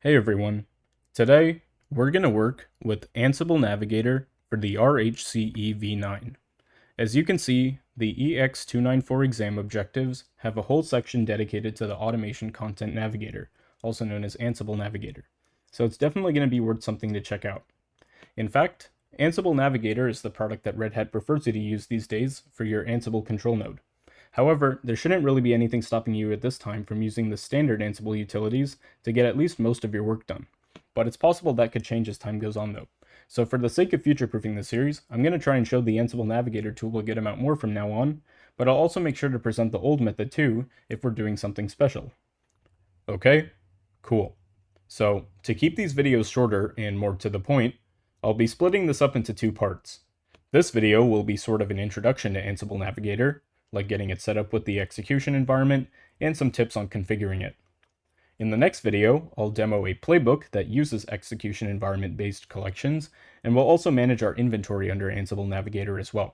Hey everyone, today we're going to work with Ansible Navigator for the RHCE v9. As you can see, the EX294 exam objectives have a whole section dedicated to the Automation Content Navigator, also known as Ansible Navigator, so it's definitely going to be worth something to check out. In fact, Ansible Navigator is the product that Red Hat prefers you to use these days for your Ansible control node. However, there shouldn't really be anything stopping you at this time from using the standard Ansible utilities to get at least most of your work done. But it's possible that could change as time goes on though. So for the sake of future-proofing the series, I'm going to try and show the Ansible Navigator tool will get them out more from now on, but I'll also make sure to present the old method too if we're doing something special. Okay? Cool. So to keep these videos shorter and more to the point, I'll be splitting this up into two parts. This video will be sort of an introduction to Ansible Navigator, like getting it set up with the execution environment, and some tips on configuring it. In the next video, I'll demo a playbook that uses execution environment-based collections, and we'll also manage our inventory under Ansible Navigator as well.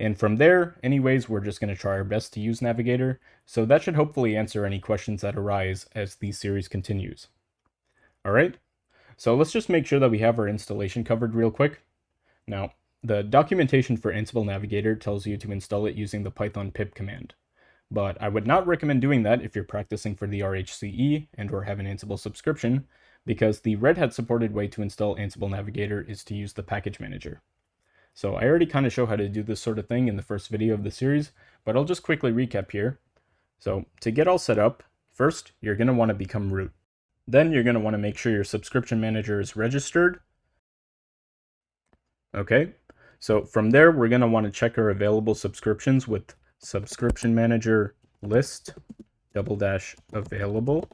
And from there, anyways, we're just going to try our best to use Navigator, so that should hopefully answer any questions that arise as the series continues. Alright, so let's just make sure that we have our installation covered real quick. Now, the documentation for Ansible Navigator tells you to install it using the Python pip command. But I would not recommend doing that if you're practicing for the RHCE and or have an Ansible subscription, because the Red Hat supported way to install Ansible Navigator is to use the package manager. So I already kind of show how to do this sort of thing in the first video of the series, but I'll just quickly recap here. So to get all set up, first you're going to want to become root. Then you're going to want to make sure your subscription manager is registered. Okay, so from there, we're going to want to check our available subscriptions with subscription manager list --available.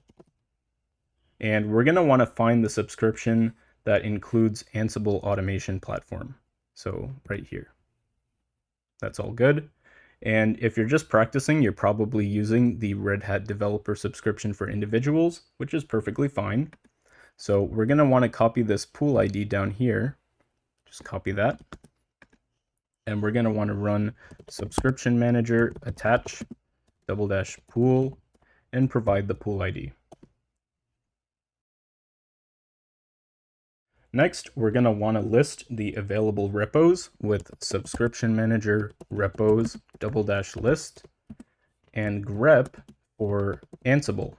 And we're going to want to find the subscription that includes Ansible Automation Platform. So right here. That's all good. And if you're just practicing, you're probably using the Red Hat developer subscription for individuals, which is perfectly fine. So we're going to want to copy this pool ID down here. Just copy that. And we're going to want to run subscription manager attach --pool and provide the pool ID. Next, we're going to want to list the available repos with subscription manager repos --list and grep for Ansible.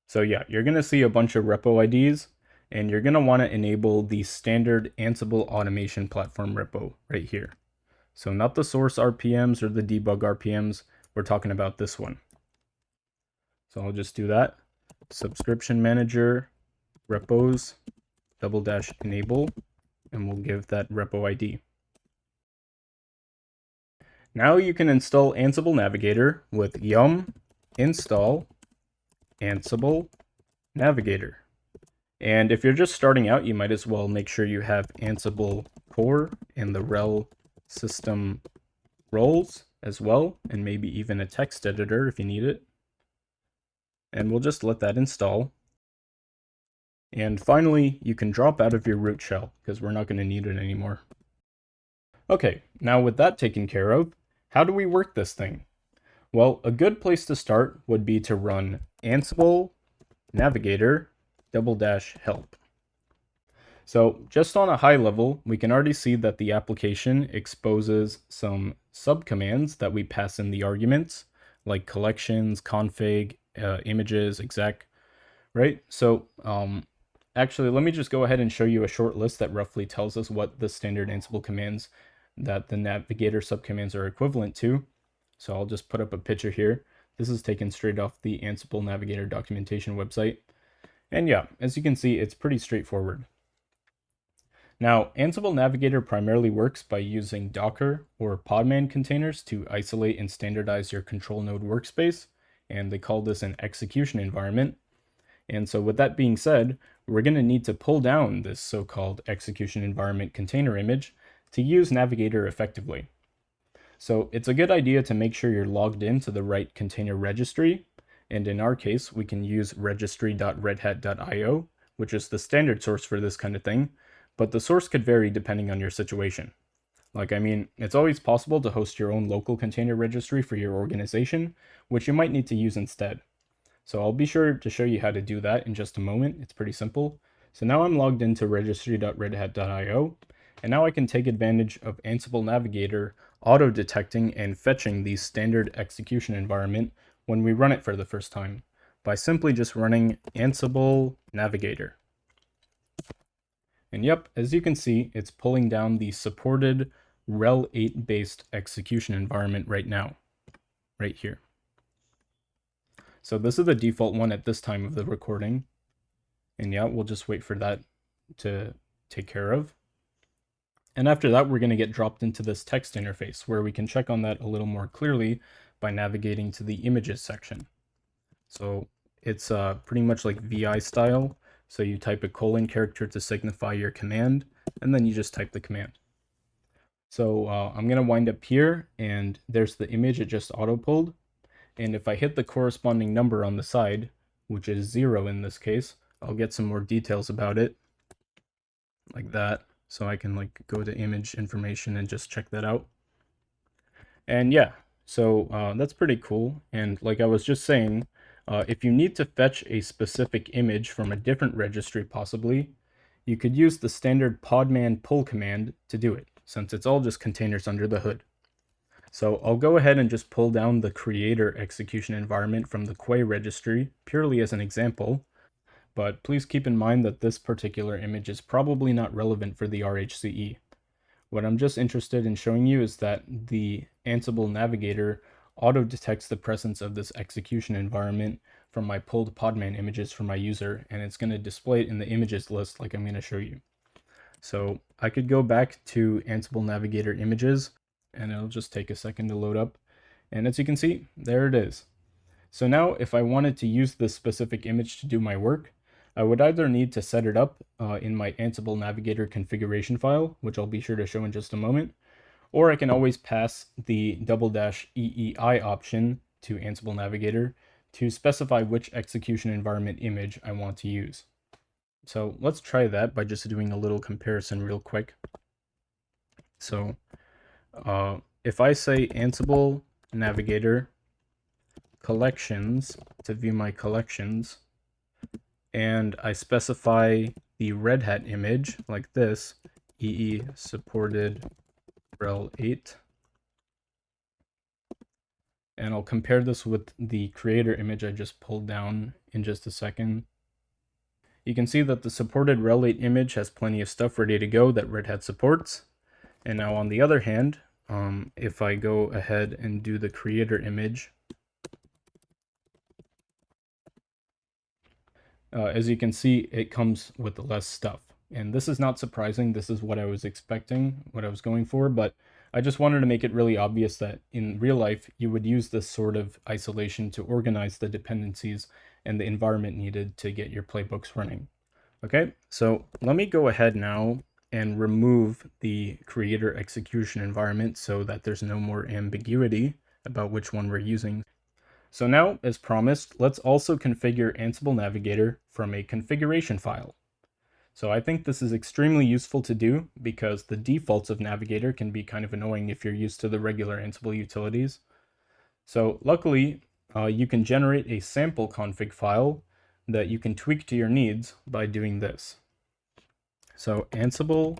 So yeah, you're going to see a bunch of repo IDs, and you're going to want to enable the standard Ansible Automation Platform repo right here. So not the source RPMs or the debug RPMs, we're talking about this one. So I'll just do that. Subscription manager repos --enable, and we'll give that repo ID. Now you can install Ansible Navigator with yum install Ansible Navigator. And if you're just starting out, you might as well make sure you have Ansible core and the RHEL system roles as well, and maybe even a text editor if you need it. And we'll just let that install. And finally, you can drop out of your root shell because we're not going to need it anymore. Okay, now with that taken care of, how do we work this thing? Well, a good place to start would be to run Ansible Navigator --help. So just on a high level, we can already see that the application exposes some subcommands that we pass in the arguments, like collections, config, images, exec, right? So actually, let me just go ahead and show you a short list that roughly tells us what the standard Ansible commands that the Navigator subcommands are equivalent to. So I'll just put up a picture here. This is taken straight off the Ansible Navigator documentation website. And yeah, as you can see, it's pretty straightforward. Now, Ansible Navigator primarily works by using Docker or Podman containers to isolate and standardize your control node workspace, and they call this an execution environment. And so with that being said, we're going to need to pull down this so-called execution environment container image to use Navigator effectively. So it's a good idea to make sure you're logged into the right container registry. And in our case, we can use registry.redhat.io, which is the standard source for this kind of thing, but the source could vary depending on your situation. It's always possible to host your own local container registry for your organization, which you might need to use instead. So I'll be sure to show you how to do that in just a moment. It's pretty simple. So now I'm logged into registry.redhat.io, and now I can take advantage of Ansible Navigator auto-detecting and fetching the standard execution environment when we run it for the first time by simply just running Ansible Navigator. And yep, as you can see, it's pulling down the supported RHEL 8 based execution environment right now, right here. So this is the default one at this time of the recording. And yeah, we'll just wait for that to take care of. And after that, we're going to get dropped into this text interface where we can check on that a little more clearly by navigating to the images section. So it's pretty much like VI style. So you type a colon character to signify your command, and then you just type the command. So I'm going to wind up here, and there's the image it just auto-pulled. And if I hit the corresponding number on the side, which is 0 in this case, I'll get some more details about it, like that. So I can like go to image information and just check that out. And yeah, so that's pretty cool. And like I was just saying, if you need to fetch a specific image from a different registry possibly, you could use the standard podman pull command to do it, since it's all just containers under the hood. So I'll go ahead and just pull down the creator execution environment from the Quay registry purely as an example, but please keep in mind that this particular image is probably not relevant for the RHCE. What I'm just interested in showing you is that the Ansible Navigator auto-detects the presence of this execution environment from my pulled podman images from my user, and it's going to display it in the images list like I'm going to show you. So I could go back to Ansible Navigator images, and it'll just take a second to load up. And as you can see, there it is. So now if I wanted to use this specific image to do my work, I would either need to set it up in my Ansible Navigator configuration file, which I'll be sure to show in just a moment, or I can always pass the --EEI option to Ansible Navigator to specify which execution environment image I want to use. So let's try that by just doing a little comparison real quick. So if I say Ansible Navigator collections to view my collections, and I specify the Red Hat image like this, EE supported RHEL 8, and I'll compare this with the creator image I just pulled down in just a second. You can see that the supported RHEL 8 image has plenty of stuff ready to go that Red Hat supports. And now on the other hand, if I go ahead and do the creator image, as you can see, it comes with less stuff. And this is not surprising. This is what I was expecting, what I was going for, but I just wanted to make it really obvious that in real life, you would use this sort of isolation to organize the dependencies and the environment needed to get your playbooks running. Okay, so let me go ahead now and remove the creator execution environment so that there's no more ambiguity about which one we're using. So now, as promised, let's also configure Ansible Navigator from a configuration file. So I think this is extremely useful to do because the defaults of Navigator can be kind of annoying if you're used to the regular Ansible utilities. So luckily, you can generate a sample config file that you can tweak to your needs by doing this. So Ansible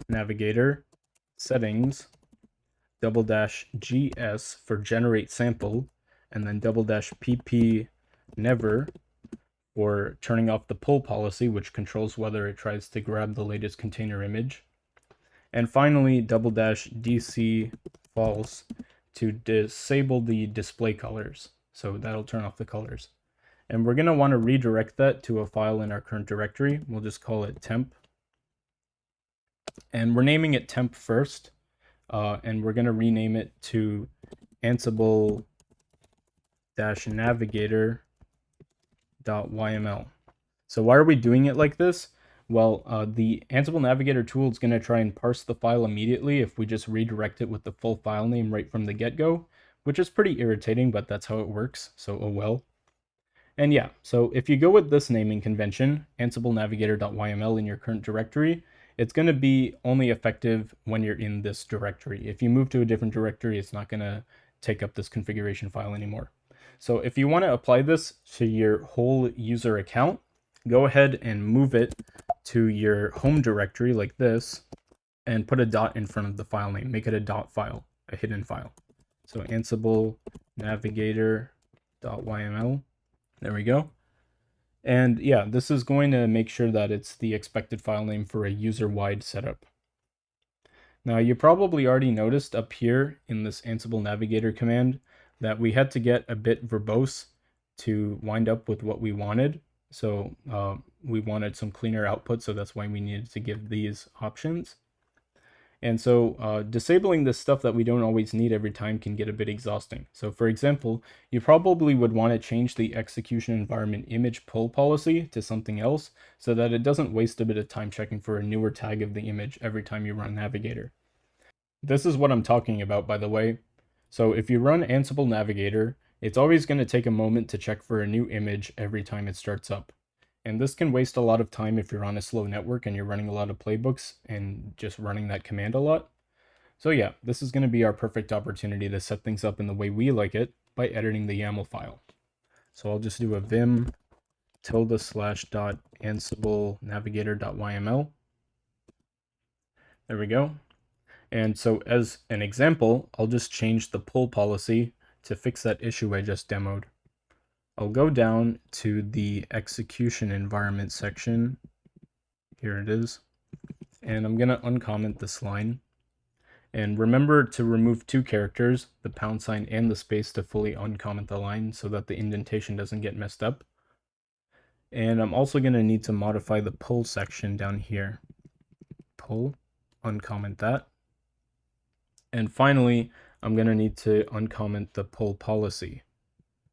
Navigator settings --gs for generate sample, and then --pp never for turning off the pull policy, which controls whether it tries to grab the latest container image. And finally, --dc false to disable the display colors. So that'll turn off the colors. And we're going to want to redirect that to a file in our current directory. We'll just call it temp. And we're naming it temp first. And we're going to rename it to Ansible-Navigator.yml. So why are we doing it like this? Well, the Ansible Navigator tool is going to try and parse the file immediately if we just redirect it with the full file name right from the get-go, which is pretty irritating, but that's how it works, so oh well. And yeah, so if you go with this naming convention, Ansible-Navigator.yml in your current directory, it's going to be only effective when you're in this directory. If you move to a different directory, it's not going to take up this configuration file anymore. So if you want to apply this to your whole user account, go ahead and move it to your home directory like this, and put a dot in front of the file name. Make it a dot file, a hidden file. So Ansible Navigator.yml. There we go. And yeah, this is going to make sure that it's the expected file name for a user-wide setup. Now you probably already noticed up here in this Ansible Navigator command that we had to get a bit verbose to wind up with what we wanted. So we wanted some cleaner output, so that's why we needed to give these options. And so disabling this stuff that we don't always need every time can get a bit exhausting. So for example, you probably would want to change the execution environment image pull policy to something else so that it doesn't waste a bit of time checking for a newer tag of the image every time you run Navigator. This is what I'm talking about, by the way. So if you run Ansible Navigator, it's always going to take a moment to check for a new image every time it starts up. And this can waste a lot of time if you're on a slow network and you're running a lot of playbooks and just running that command a lot. So yeah, this is going to be our perfect opportunity to set things up in the way we like it by editing the YAML file. So I'll just do a vim /.ansible navigator.yml. There we go. And so as an example, I'll just change the pull policy to fix that issue I just demoed. I'll go down to the execution environment section. Here it is. And I'm going to uncomment this line. And remember to remove two characters, the # and the space, to fully uncomment the line so that the indentation doesn't get messed up. And I'm also going to need to modify the pull section down here. Pull, uncomment that. And finally, I'm going to need to uncomment the pull policy.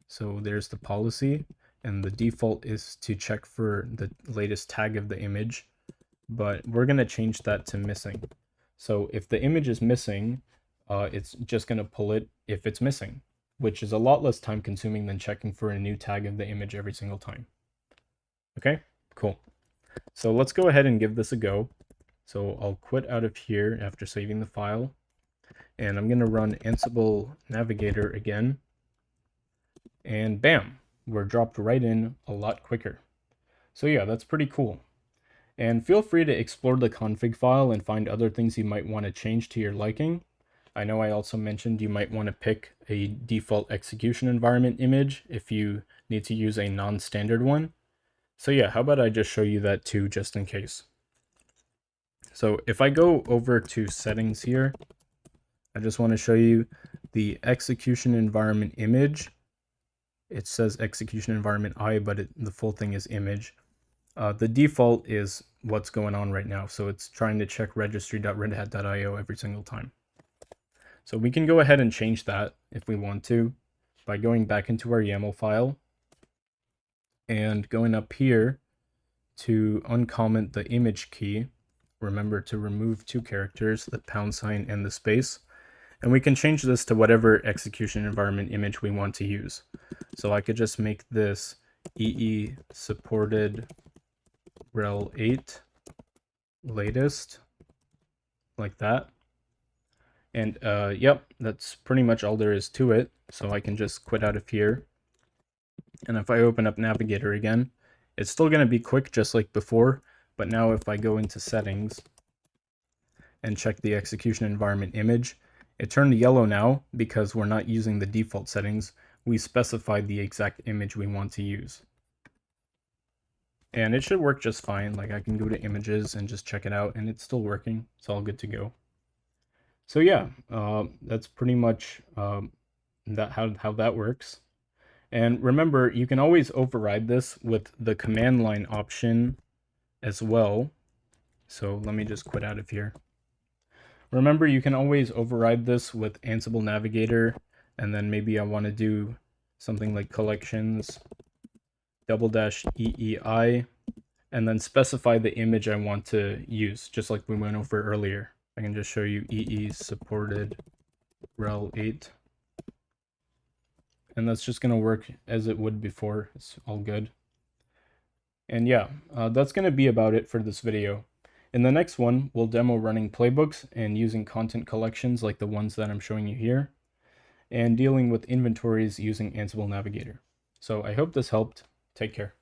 So there's the policy, and the default is to check for the latest tag of the image, but we're going to change that to missing. So if the image is missing, it's just going to pull it if it's missing, which is a lot less time consuming than checking for a new tag of the image every single time. Okay, cool. So let's go ahead and give this a go. So I'll quit out of here after saving the file, and I'm going to run Ansible Navigator again. And bam, we're dropped right in a lot quicker. So yeah, that's pretty cool. And feel free to explore the config file and find other things you might want to change to your liking. I know I also mentioned you might want to pick a default execution environment image if you need to use a non-standard one. So yeah, how about I just show you that too, just in case. So if I go over to settings here, I just want to show you the execution environment image. It says execution environment I, but the full thing is image. The default is what's going on right now. So it's trying to check registry.redhat.io every single time. So we can go ahead and change that if we want to by going back into our YAML file and going up here to uncomment the image key. Remember to remove two characters, the # and the space. And we can change this to whatever execution environment image we want to use. So I could just make this EE supported RHEL 8 latest, like that. And yep, that's pretty much all there is to it. So I can just quit out of here. And if I open up Navigator again, it's still going to be quick just like before. But now if I go into settings and check the execution environment image, it turned yellow now because we're not using the default settings. We specified the exact image we want to use. And it should work just fine. Like I can go to images and just check it out and it's still working. It's all good to go. So yeah, that's pretty much how that works. And remember, you can always override this with the command line option as well. So let me just quit out of here. Remember, you can always override this with Ansible Navigator, and then maybe I want to do something like collections --EEI, and then specify the image I want to use, just like we went over earlier. I can just show you EE supported RHEL 8. And that's just going to work as it would before. It's all good. And yeah, that's going to be about it for this video. In the next one, we'll demo running playbooks and using content collections like the ones that I'm showing you here. and dealing with inventories using Ansible Navigator. So I hope this helped. Take care.